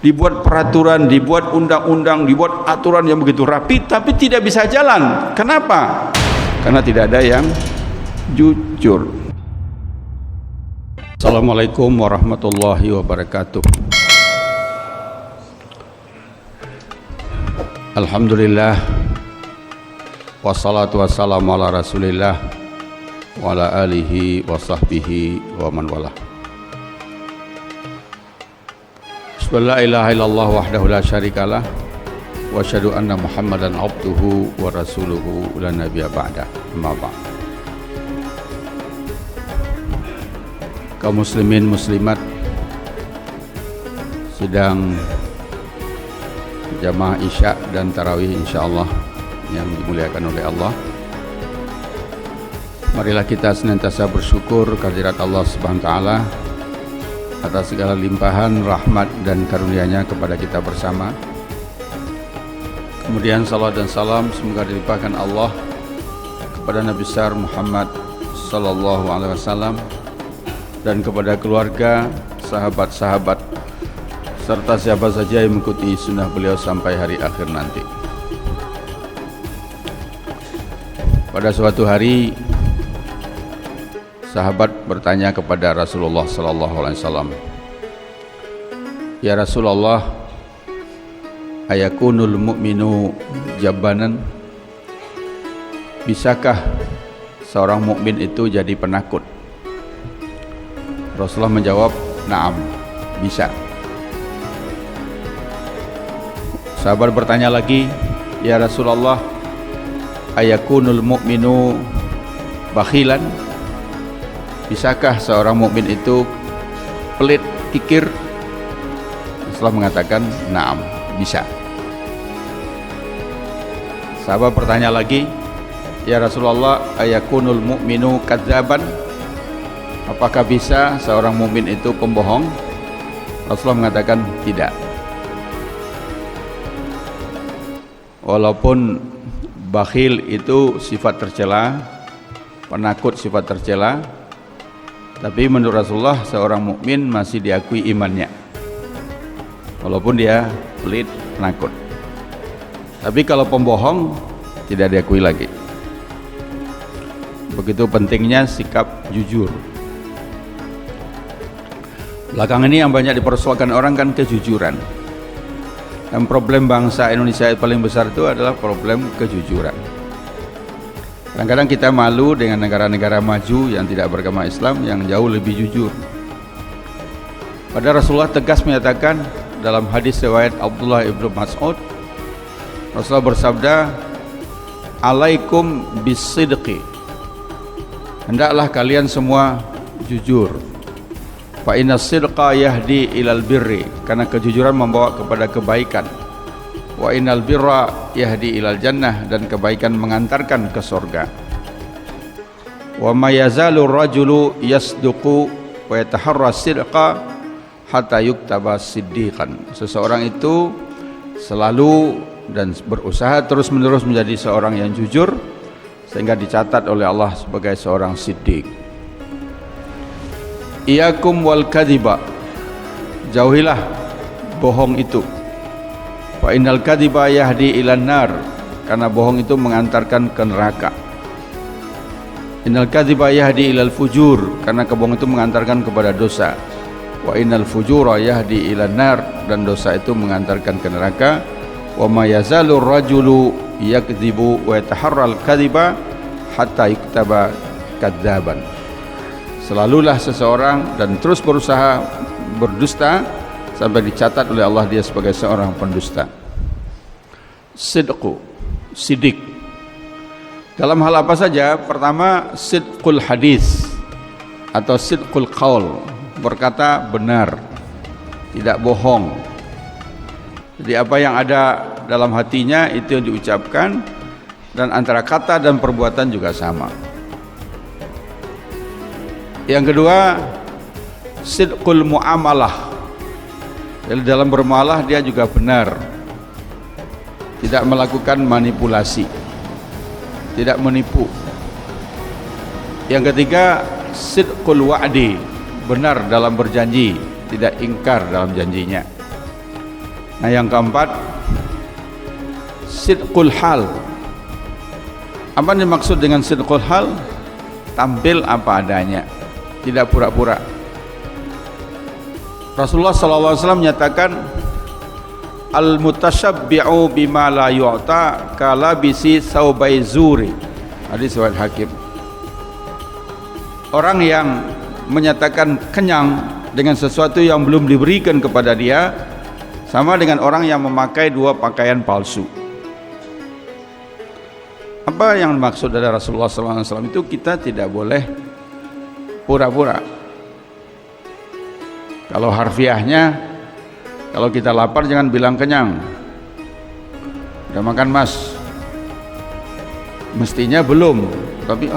dibuat peraturan, dibuat undang-undang, dibuat aturan yang begitu rapi, tapi tidak bisa jalan. Kenapa? Karena tidak ada yang jujur. Assalamualaikum warahmatullahi wabarakatuh. Alhamdulillah, wassalatu wassalamu ala rasulillah wa ala alihi wa sahbihi wa man walah. La ilaha illallah wahdahu la syarikalah wa asyhadu anna muhammadan abduhu wa rasuluhu la nabiyya ba'da. Amma ba'd. Kaum muslimin muslimat sedang jamaah isya dan tarawih insyaallah yang dimuliakan oleh Allah. Marilah kita senantiasa bersyukur kehadirat Allah Subhanahu wa taala atas segala limpahan rahmat dan karunia-Nya kepada kita bersama. Kemudian salat dan salam semoga dilimpahkan Allah kepada Nabi besar Muhammad sallallahu alaihi wasallam dan kepada keluarga, sahabat-sahabat serta siapa saja yang mengikuti sunnah beliau sampai hari akhir nanti. Pada suatu hari sahabat bertanya kepada Rasulullah sallallahu alaihi wasallam, "Ya Rasulullah, ayakunul mu'minu jabbanan?" Bisakah seorang mukmin itu jadi penakut? Rasulullah menjawab, "Na'am, bisa." Sahabat bertanya lagi, "Ya Rasulullah, ayakunul mu'minu bakhilan?" Bisakah seorang mukmin itu pelit, kikir? Rasulullah mengatakan, "Na'am, bisa." Sahabat bertanya lagi, "Ya Rasulullah, ayakunul mu'minu kadzaban?" Apakah bisa seorang mukmin itu pembohong? Rasulullah mengatakan, "Tidak." Walaupun bakhil itu sifat tercela, penakut sifat tercela, tapi menurut Rasulullah seorang mukmin masih diakui imannya walaupun dia pelit, penakut. Tapi kalau pembohong tidak diakui lagi. Begitu pentingnya sikap jujur. Belakangan ini yang banyak dipersoalkan orang kan kejujuran. Dan problem bangsa Indonesia yang paling besar itu adalah problem kejujuran. Kadang-kadang kita malu dengan negara-negara maju yang tidak beragama Islam yang jauh lebih jujur. Padahal Rasulullah tegas menyatakan dalam hadis riwayat Abdullah ibnu Mas'ud, Rasulullah bersabda, "Alaikum bisidqi." Hendaklah kalian semua jujur. Fa inna sidqa yahdi ilal birri, karena kejujuran membawa kepada kebaikan. Wa innal birra yahdi ilal jannah, dan kebaikan mengantarkan ke surga. Wa ma yazalu rajulu yasduqu wa yataharra sidqa hatta yuktaba siddiqan. Seseorang itu selalu dan berusaha terus-menerus menjadi seorang yang jujur sehingga dicatat oleh Allah sebagai seorang siddiq. Iyakum wal kadhiba, jauhilah bohong itu. Fa innal kadhiba yahdi ilan nar, karena bohong itu mengantarkan ke neraka. Innal kadhiba yahdi ilal fujur, karena kebohongan itu mengantarkan kepada dosa. Wa innal fujura yahdi ilan nar, dan dosa itu mengantarkan ke neraka. Wa ma yazalu rajulu yakdzibu wa yataharral kadhiba hatta yuktaba kadzaban. Selalulah seseorang dan terus berusaha berdusta sampai dicatat oleh Allah dia sebagai seorang pendusta. Sidqu, sidik. Dalam hal apa saja? Pertama, sidqul hadis atau sidqul qaul, berkata benar, tidak bohong. Jadi apa yang ada dalam hatinya itu yang diucapkan, dan antara kata dan perbuatan juga sama. Yang kedua, sidqul muamalah. Jadi dalam bermuamalah dia juga benar, tidak melakukan manipulasi, tidak menipu. Yang ketiga, sidqul wa'di, benar dalam berjanji, tidak ingkar dalam janjinya. Nah, yang keempat, sidqul hal. Apa yang dimaksud dengan sidqul hal? Tampil apa adanya, tidak pura-pura. Rasulullah SAW menyatakan, al-mutasyabbi'u bima la yu'ta kalabisi saubai zuri. Hadis riwayat Hakim. Orang yang menyatakan kenyang dengan sesuatu yang belum diberikan kepada dia sama dengan orang yang memakai dua pakaian palsu. Apa yang dimaksud dari Rasulullah SAW itu? Kita tidak boleh pura-pura. Kalau harfiahnya, kalau kita lapar jangan bilang kenyang. Udah makan mas? Mestinya belum, tapi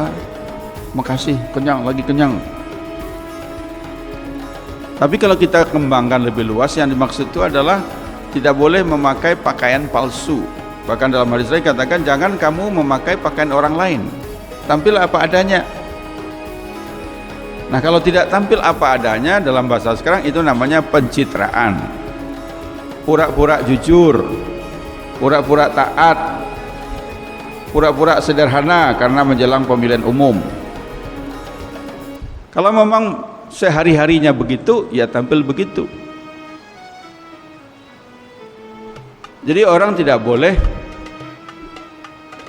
makasih, kenyang, lagi kenyang. Tapi kalau kita kembangkan lebih luas, yang dimaksud itu adalah tidak boleh memakai pakaian palsu. Bahkan dalam hadis lain katakan, jangan kamu memakai pakaian orang lain, tampil apa adanya. Nah, kalau tidak tampil apa adanya, dalam bahasa sekarang itu namanya pencitraan. Pura-pura jujur, pura-pura taat, pura-pura sederhana karena menjelang pemilihan umum. Kalau memang sehari-harinya begitu, ya tampil begitu. Jadi orang tidak boleh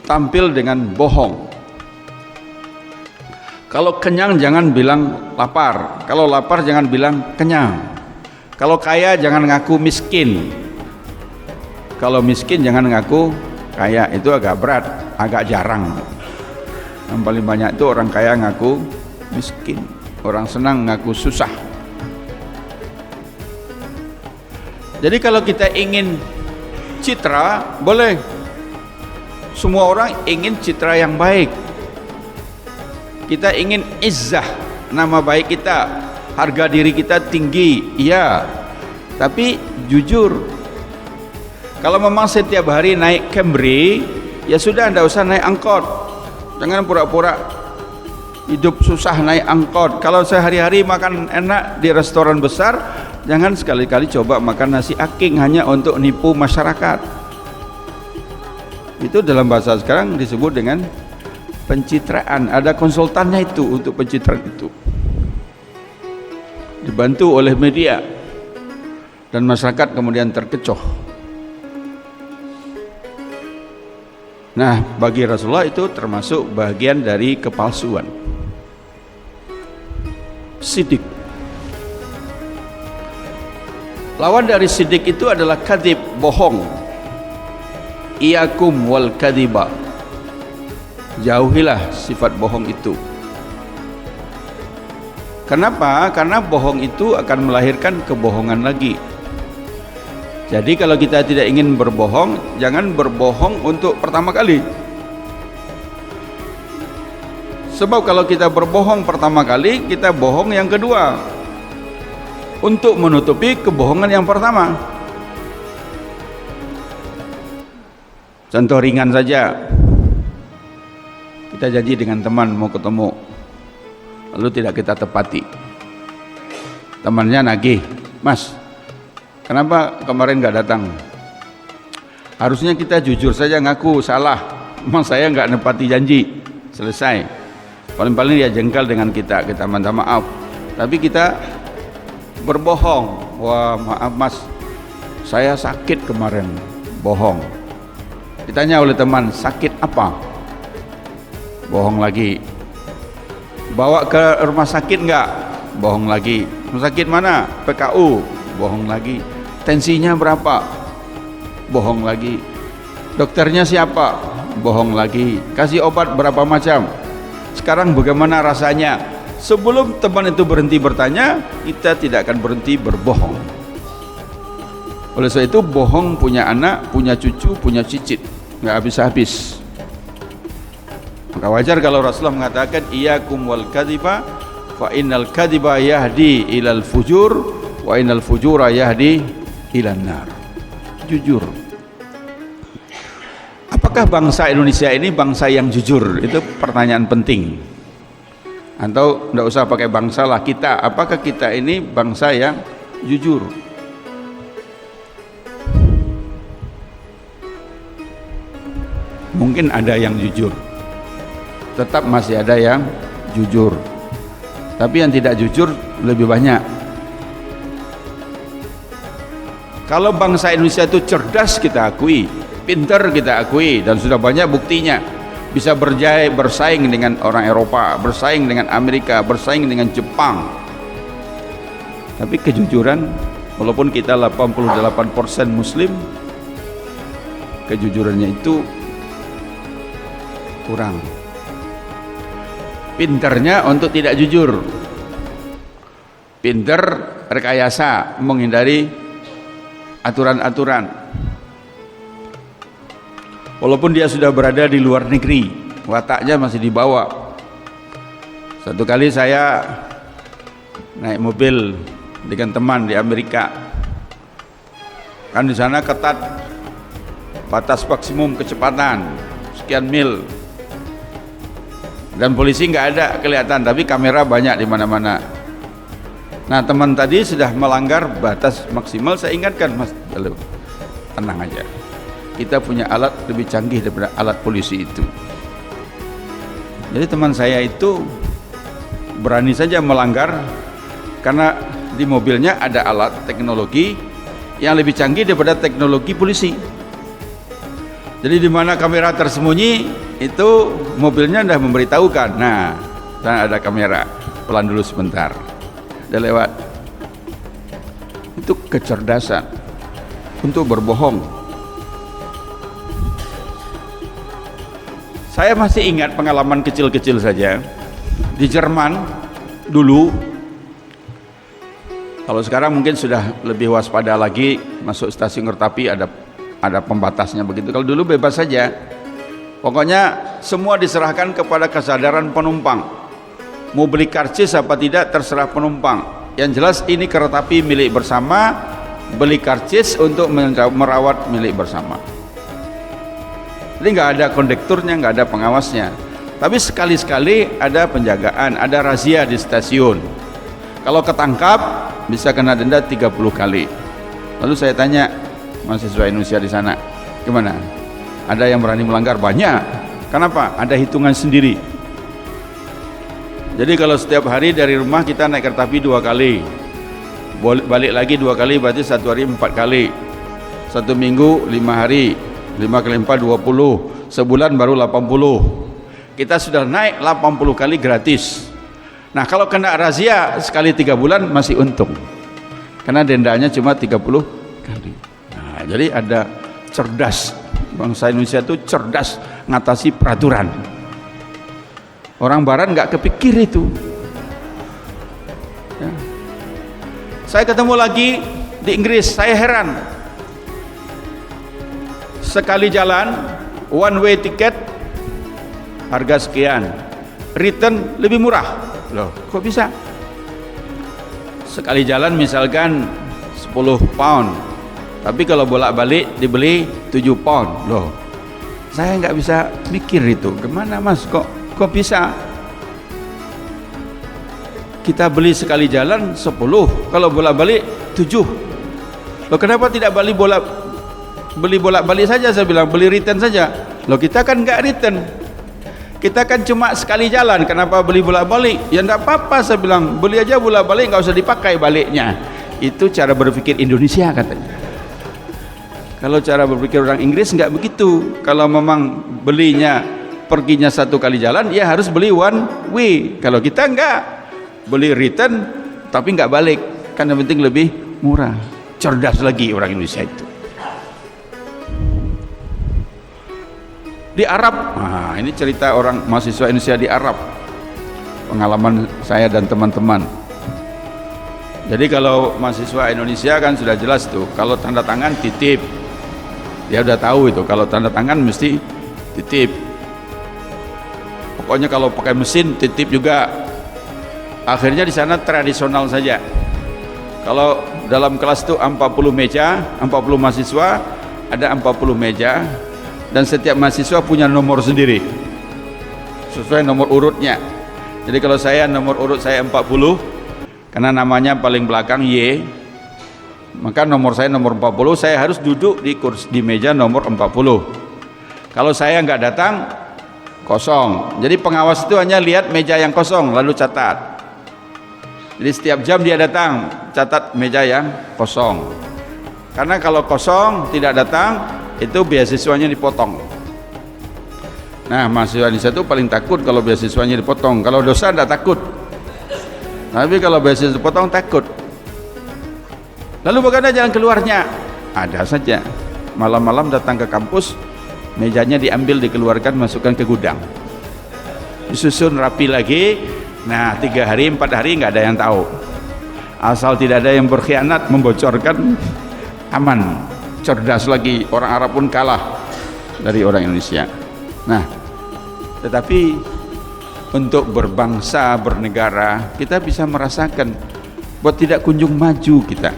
tampil dengan bohong. Kalau kenyang jangan bilang lapar, kalau lapar jangan bilang kenyang. Kalau kaya jangan ngaku miskin, kalau miskin jangan ngaku kaya. Itu agak berat, agak jarang. Yang paling banyak itu orang kaya ngaku miskin, orang senang ngaku susah. Jadi kalau kita ingin citra, boleh. Semua orang ingin citra yang baik. Kita ingin izzah, nama baik kita, harga diri kita tinggi, iya. Tapi jujur. Kalau memang setiap hari naik Camry, ya sudah, tidak usah naik angkot. Jangan pura-pura hidup susah naik angkot. Kalau sehari-hari makan enak di restoran besar, jangan sekali-kali coba makan nasi aking hanya untuk nipu masyarakat. Itu dalam bahasa sekarang disebut dengan pencitraan. Ada konsultannya itu untuk pencitraan itu, dibantu oleh media, dan masyarakat kemudian terkecoh. Nah, bagi Rasulullah itu termasuk bagian dari kepalsuan. Sidik. Lawan dari sidik itu adalah kadhib, bohong. Iyakum wal kadhiba. Jauhilah sifat bohong itu. Kenapa? Karena bohong itu akan melahirkan kebohongan lagi. Jadi kalau kita tidak ingin berbohong, jangan berbohong untuk pertama kali. Sebab kalau kita berbohong pertama kali, kita bohong yang kedua untuk menutupi kebohongan yang pertama. Contoh ringan saja, kita janji dengan teman mau ketemu, lalu tidak kita tepati. Temannya nagih, mas, kenapa kemarin nggak datang? Harusnya kita jujur saja ngaku salah, memang saya nggak nepati janji, selesai. Paling-paling dia jengkel dengan kita minta maaf. Tapi kita berbohong, wah maaf mas, saya sakit kemarin, bohong. Ditanya oleh teman, sakit apa? Bohong lagi. Bawa ke rumah sakit enggak? Bohong lagi. Rumah sakit mana? PKU. Bohong lagi. Tensinya berapa? Bohong lagi. Dokternya siapa? Bohong lagi. Kasih obat berapa macam? Sekarang bagaimana rasanya? Sebelum teman itu berhenti bertanya, kita tidak akan berhenti berbohong. Oleh sebab itu, bohong punya anak, punya cucu, punya cicit, nggak habis-habis. Maka wajar kalau Rasulullah mengatakan, iyakum wal kadhiba fa innal kadhiba yahdi ilal fujur wa innal fujura yahdi ilan nar. Jujur. Apakah bangsa Indonesia ini bangsa yang jujur? Itu pertanyaan penting. Atau tidak usah pakai bangsa lah, kita, apakah kita ini bangsa yang jujur? mungkin ada yang jujur, tetap masih ada yang jujur, tapi yang tidak jujur lebih banyak. Kalau bangsa Indonesia itu cerdas kita akui, pintar kita akui, dan sudah banyak buktinya bisa bersaing dengan orang Eropa, bersaing dengan Amerika, bersaing dengan Jepang. Tapi kejujuran, walaupun kita 88% Muslim, kejujurannya itu kurang. Pinternya untuk tidak jujur, pinter rekayasa menghindari aturan-aturan, walaupun dia sudah berada di luar negeri, wataknya masih dibawa. Satu kali saya naik mobil dengan teman di Amerika, kan di sana ketat batas maksimum kecepatan sekian mil, dan polisi nggak ada kelihatan, tapi kamera banyak di mana-mana. Nah, teman tadi sudah melanggar batas maksimal, saya ingatkan, Mas, tenang aja, kita punya alat lebih canggih daripada alat polisi itu. Jadi teman saya itu berani saja melanggar karena di mobilnya ada alat teknologi yang lebih canggih daripada teknologi polisi. Jadi di mana kamera tersembunyi itu mobilnya sudah memberitahukan, nah sana ada kamera, pelan dulu sebentar, udah lewat. Itu kecerdasan untuk berbohong. Saya masih ingat pengalaman kecil-kecil saja di Jerman dulu. Kalau sekarang mungkin sudah lebih waspada lagi, masuk stasiun kereta api ada pembatasnya begitu. Kalau dulu bebas saja, pokoknya semua diserahkan kepada kesadaran penumpang. Mau beli karcis apa tidak terserah penumpang. Yang jelas ini kereta api milik bersama, beli karcis untuk merawat milik bersama. Jadi nggak ada kondekturnya, nggak ada pengawasnya. Tapi sekali-sekali ada penjagaan, ada razia di stasiun. Kalau ketangkap bisa kena denda 30 kali. Lalu saya tanya mahasiswa Indonesia di sana, gimana? Ada yang berani melanggar? Banyak. Kenapa? Ada hitungan sendiri. Jadi kalau setiap hari dari rumah kita naik kereta api 2 kali, balik lagi 2 kali, berarti 1 hari 4 kali, 1 minggu 5 hari, 5 kali 4 20, sebulan baru 80. Kita sudah naik 80 kali gratis. Nah, kalau kena razia sekali 3 bulan masih untung, karena dendanya cuma 30 kali. Nah, jadi ada cerdas, bangsa Indonesia itu cerdas ngatasi peraturan. Orang barat nggak kepikir itu ya. Saya ketemu lagi di Inggris, saya heran, sekali jalan one way ticket harga sekian, return lebih murah. Loh, kok bisa? Sekali jalan misalkan 10 pound, tapi kalau bolak-balik dibeli 7 pound. Loh, saya nggak bisa mikir itu, gimana Mas, kok bisa? Kita beli sekali jalan 10, kalau bolak-balik 7. Loh, kenapa tidak beli bolak-balik saja? Saya bilang beli return saja. Loh, kita kan nggak return, kita kan cuma sekali jalan, kenapa beli bolak-balik? Ya enggak apa-apa, saya bilang beli aja bolak-balik, nggak usah dipakai baliknya. Itu cara berpikir Indonesia katanya. Kalau cara berpikir orang Inggris nggak begitu. Kalau memang belinya perginya 1 kali jalan, ya harus beli one way. Kalau kita enggak, beli return tapi nggak balik, kan yang penting lebih murah. Cerdas lagi orang Indonesia itu. Di Arab, nah ini cerita orang mahasiswa Indonesia di Arab, pengalaman saya dan teman-teman. Jadi kalau mahasiswa Indonesia kan sudah jelas tuh, kalau tanda tangan titip, dia udah tahu itu, kalau tanda tangan mesti titip. Pokoknya kalau pakai mesin titip juga. Akhirnya di sana tradisional saja. Kalau dalam kelas itu 40 meja, 40 mahasiswa, ada 40 meja. Dan setiap mahasiswa punya nomor sendiri sesuai nomor urutnya. Jadi kalau saya nomor urut saya 40, karena namanya paling belakang Y, maka nomor saya nomor 40, saya harus duduk di kursi di meja nomor 40. Kalau saya nggak datang, kosong. Jadi pengawas itu hanya lihat meja yang kosong lalu catat. Jadi setiap jam dia datang, catat meja yang kosong. Karena kalau kosong tidak datang, itu beasiswanya dipotong. Nah, mahasiswa Indonesia itu paling takut kalau beasiswanya dipotong. Kalau dosa tidak takut, tapi kalau beasiswa dipotong takut. Lalu bagaimana jalan keluarnya? Ada saja. Malam-malam datang ke kampus, mejanya diambil, dikeluarkan, masukkan ke gudang, disusun rapi lagi. Nah, 3 hari 4 hari nggak ada yang tahu, asal tidak ada yang berkhianat membocorkan, aman. Cerdas lagi, orang Arab pun kalah dari orang Indonesia. Nah, tetapi untuk berbangsa, bernegara, kita bisa merasakan buat tidak kunjung maju kita.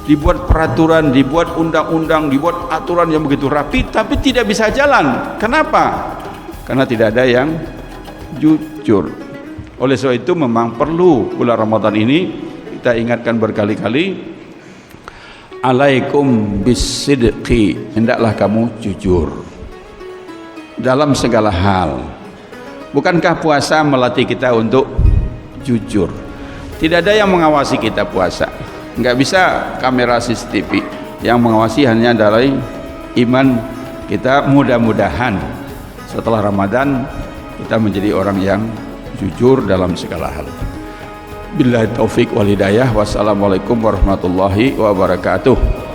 Dibuat peraturan, dibuat undang-undang, dibuat aturan yang begitu rapi, tapi tidak bisa jalan. Kenapa? Karena tidak ada yang jujur. Oleh sebab itu memang perlu bulan Ramadan ini kita ingatkan berkali-kali, alaikum bisidqi, hendaklah kamu jujur dalam segala hal. Bukankah puasa melatih kita untuk jujur? Tidak ada yang mengawasi kita puasa, nggak bisa kamera CCTV. Yang mengawasi hanya dari iman kita. Mudah-mudahan setelah Ramadan kita menjadi orang yang jujur dalam segala hal. Billahi taufik wal hidayah. Wassalamualaikum warahmatullahi wabarakatuh.